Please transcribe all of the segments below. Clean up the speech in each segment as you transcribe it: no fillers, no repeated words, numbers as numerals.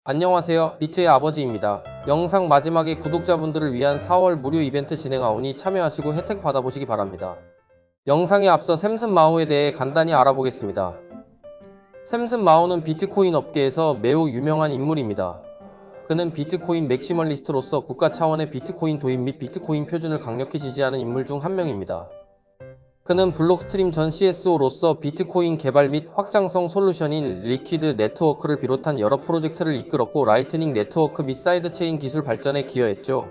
안녕하세요. 비트의 아버지입니다. 영상 마지막에 구독자분들을 위한 4월 무료 이벤트 진행하오니 참여하시고 혜택 받아보시기 바랍니다. 영상에 앞서 샘슨모우에 대해 간단히 알아보겠습니다. 샘슨모우는 비트코인 업계에서 매우 유명한 인물입니다. 그는 비트코인 맥시멀리스트로서 국가 차원의 비트코인 도입 및 비트코인 표준을 강력히 지지하는 인물 중 한 명입니다. 그는 블록스트림 전 CSO로서 비트코인 개발 및 확장성 솔루션인 리퀴드 네트워크를 비롯한 여러 프로젝트를 이끌었고 라이트닝 네트워크 및 사이드체인 기술 발전에 기여했죠.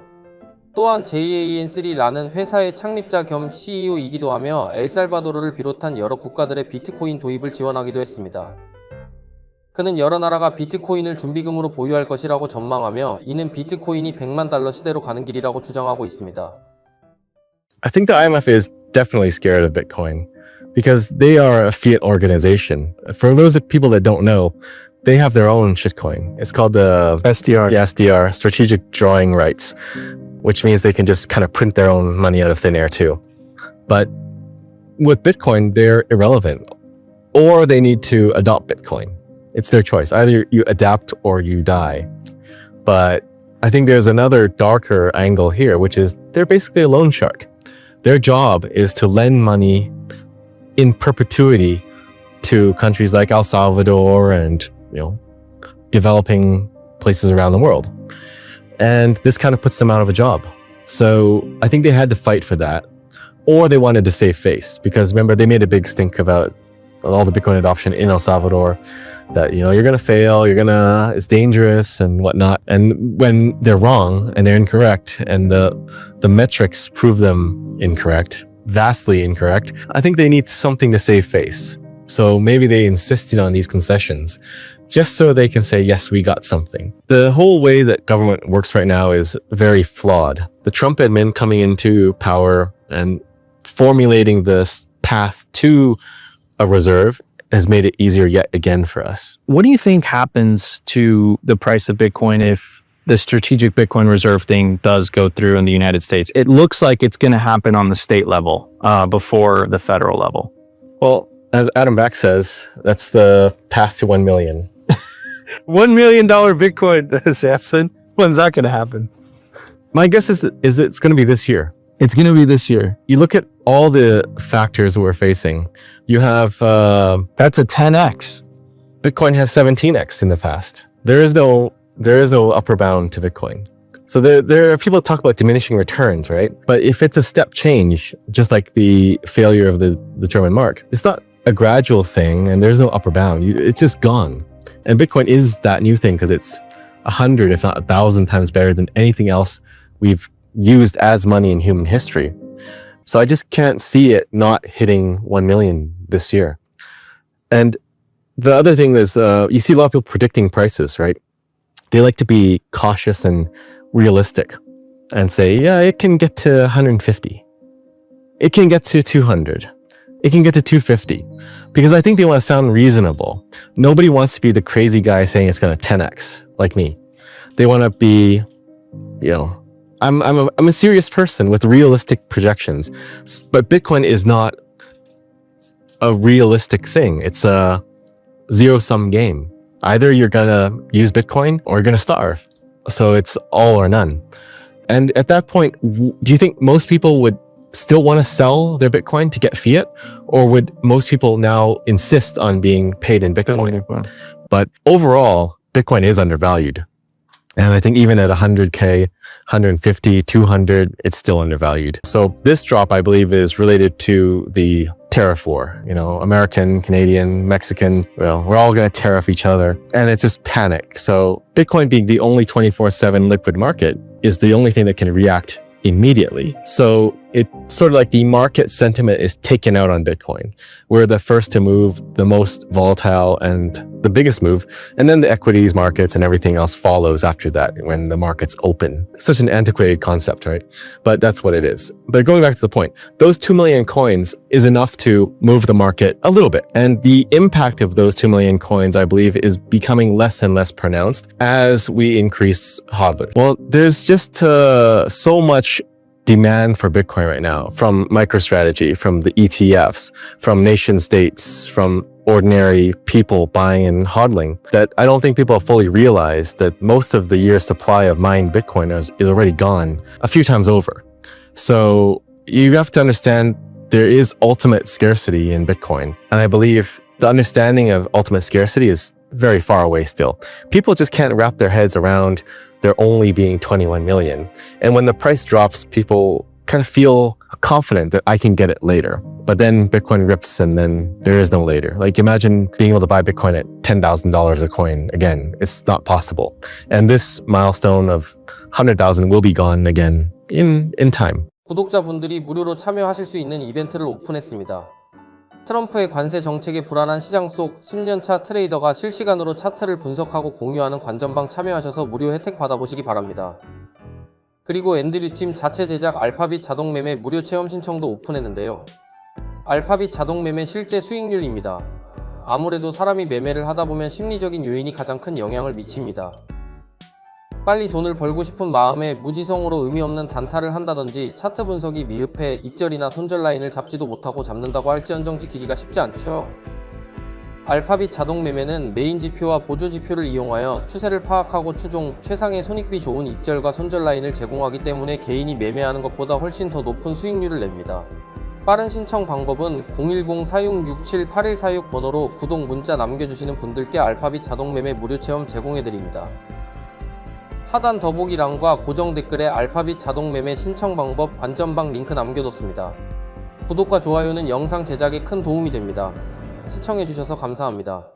또한 JAN3라는 회사의 창립자 겸 CEO이기도 하며 엘살바도르를 비롯한 여러 국가들의 비트코인 도입을 지원하기도 했습니다. 그는 여러 나라가 비트코인을 준비금으로 보유할 것이라고 전망하며 이는 비트코인이 100만 달러 시대로 가는 길이라고 주장하고 있습니다. I think the IMF is definitely scared of Bitcoin because they are a fiat organization. For those people that don't know, they have their own shitcoin. It's called the SDR. Yeah, SDR, Strategic Drawing Rights, which means they can just kind of print their own money out of thin air too. But with Bitcoin, they're irrelevant, or they need to adopt Bitcoin. It's their choice. Either you adapt or you die. But I think there's another darker angle here, which is they're basically a loan shark. Their job is to lend money in perpetuity to countries like El Salvador and, developing places around the world. And this kind of puts them out of a job. So I think they had to fight for that. Or they wanted to save face because remember, they made a big stink about all the Bitcoin adoption in El Salvador that, you're going to fail, it's dangerous and whatnot. And when they're wrong and they're incorrect and the metrics prove them incorrect, vastly incorrect, I think they need something to save face. So maybe they insisted on these concessions just so they can say, yes, we got something. The whole way that government works right now is very flawed. The Trump admin coming into power and formulating this path to a reserve has made it easier yet again for us. What do you think happens to the price of Bitcoin if the strategic Bitcoin reserve thing does go through in the United States? It looks like it's going to happen on the state level before the federal level. Well, as Adam Back says, that's the path to 1 million. $1 million Bitcoin, Samson. When's that going to happen? My guess is it's going to be this year. It's going to be this year. You look at all the factors we're facing. You have... That's a 10x. Bitcoin has 17x in the past. There is no upper bound to Bitcoin. So there are people that talk about diminishing returns, right? But if it's a step change, just like the failure of the German mark, it's not a gradual thing and there's no upper bound. It's just gone. And Bitcoin is that new thing because it's 100, if not 1,000 times better than anything else we've used as money in human history. So I just can't see it not hitting 1 million this year. And the other thing is, you see a lot of people predicting prices, right? They like to be cautious and realistic and say, yeah, it can get to 150. It can get to 200. It can get to 250. Because I think they want to sound reasonable. Nobody wants to be the crazy guy saying it's going to 10x, like me. They want to be, I'm a serious person with realistic projections, but Bitcoin is not a realistic thing. It's a zero-sum game. Either you're gonna use Bitcoin or you're gonna starve. So it's all or none. And at that point, do you think most people would still want to sell their Bitcoin to get fiat? Or would most people now insist on being paid in Bitcoin? But overall, Bitcoin is undervalued. And I think even at 100K, 150, 200, it's still undervalued. So this drop, I believe, is related to the tariff war. American, Canadian, Mexican, we're all going to tariff each other. And it's just panic. So Bitcoin being the only 24/7 liquid market is the only thing that can react immediately. So it's sort of like the market sentiment is taken out on Bitcoin. We're the first to move, the most volatile and the biggest move. And then the equities markets and everything else follows after that when the markets open. Such an antiquated concept, right? But that's what it is. But going back to the point, those 2 million coins is enough to move the market a little bit. And the impact of those 2 million coins, I believe, is becoming less and less pronounced as we increase hodlers. Well, there's just so much demand for Bitcoin right now from MicroStrategy, from the ETFs, from nation states, from ordinary people buying and hodling that I don't think people have fully realized that most of the year's supply of mined Bitcoin is already gone a few times over. So you have to understand there is ultimate scarcity in Bitcoin. And I believe the understanding of ultimate scarcity is very far away still. People just can't wrap their heads around there only being 21 million. And when the price drops, people kind of feel confident that I can get it later. But then Bitcoin rips and then there is no later. Like imagine being able to buy Bitcoin at $10,000 a coin. Again, it's not possible. And this milestone of 100,000 will be gone again in time. 구독자분들이 무료로 참여하실 수 있는 이벤트를 오픈했습니다. 트럼프의 관세 정책의 불안한 시장 속 10년차 트레이더가 실시간으로 차트를 분석하고 공유하는 관전방 참여하셔서 무료 혜택 받아보시기 바랍니다. 그리고 앤드류팀 자체 제작 알파빗 자동매매 무료 체험 신청도 오픈했는데요. 알파빗 자동매매 실제 수익률입니다. 아무래도 사람이 매매를 하다보면 심리적인 요인이 가장 큰 영향을 미칩니다. 빨리 돈을 벌고 싶은 마음에 무지성으로 의미 없는 단타를 한다든지 차트 분석이 미흡해 익절이나 손절 라인을 잡지도 못하고 잡는다고 할지언정 지키기가 쉽지 않죠. 알파빗 자동매매는 메인 지표와 보조 지표를 이용하여 추세를 파악하고 추종, 최상의 손익비 좋은 익절과 손절 라인을 제공하기 때문에 개인이 매매하는 것보다 훨씬 더 높은 수익률을 냅니다. 빠른 신청 방법은 010-4667-8146 번호로 구독 문자 남겨주시는 분들께 알파빗 자동매매 무료 체험 제공해드립니다. 하단 더보기란과 고정 댓글에 알파빗 자동매매 신청 방법 관전방 링크 남겨뒀습니다. 구독과 좋아요는 영상 제작에 큰 도움이 됩니다. 시청해주셔서 감사합니다.